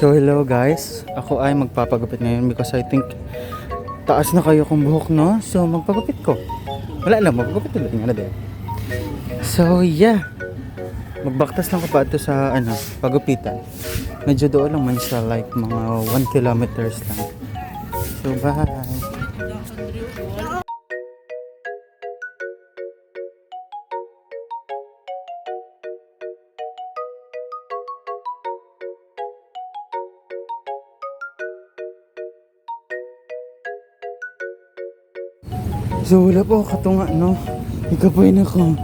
So hello guys, ako ay magpapagupit ngayon because I think taas na kayo kung buhok, no? So magpagupit ko. Wala lang, magpagupit ulit nga na din. So yeah, magbaktas lang ko pa ito sa pagupitan. Medyo doon lang man siya, like mga 1 kilometers lang. So bye. So wala po katunga, no? Ikapoy na ko.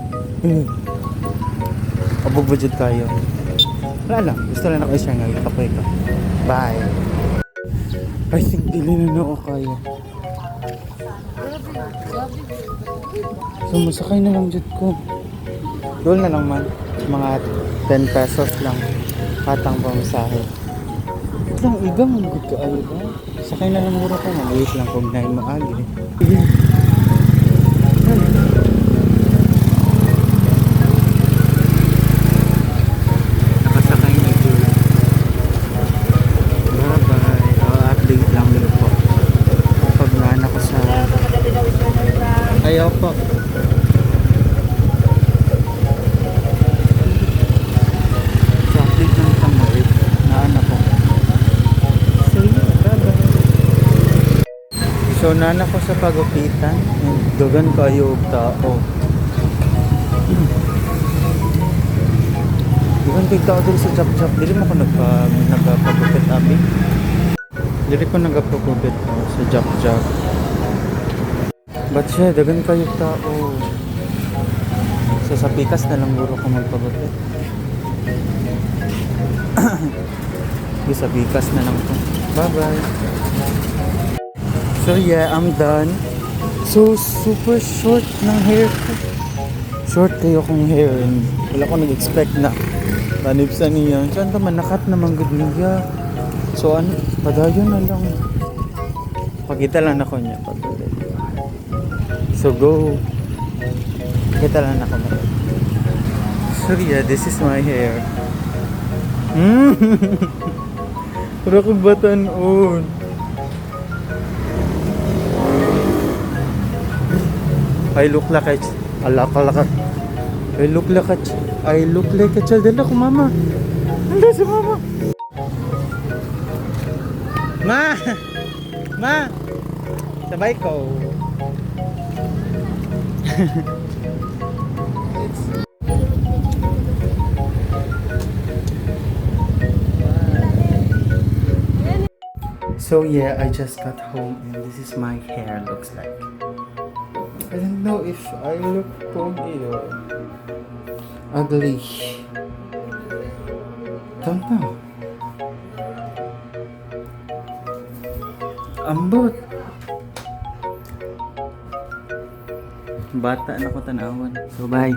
Abog budget kayo. Wala lang, gusto lang ako i-share nga. Ikapoy ka. Bye. I think dili na ako kayo. So masakay na lang dyan ko. Doon na lang man. Mga 10 pesos lang. Katang pamasahe. Lang igang good ka ayo ba? Sakay na lang mura ko. Mag-wait lang kung na yung maagi. Nakasakay na ito. Bye bye. Update lang dito po. Pag naan ako sa ayaw po. So update lang sa mga naan ako. So yeah, bye bye. So naan ako sa pagupitan. Dugan kayo og tao. Dugan kayo tao dito sa chap-chap. Dili mo ko nagpagupit abi. Dili ko nagpagupit sa chap-chap. But siya, dugan kayo tao. So sa pikas na lang guro ko magpagupit. Sa pikas na lang ko. Bye bye. So yeah, I'm done. So, super short ng hair ko. Short kayo kong hair. And wala ko nag-expect na panipsan niya. So, ano naman, nakat naman good niya. So, padayon na lang. Pagkita lang ako niya. So, go. Pagkita lang ako niya. So, yeah, this is my hair. Para kong batan-on. I look like a I look like a child. Dala ko mama. Anda si mama. Ma. Sabay ko. So yeah, I just got home and this is my hair looks like. I don't know if I look pogi or ugly. Don't know. Ambot. Bata na ko tanawan. So bye.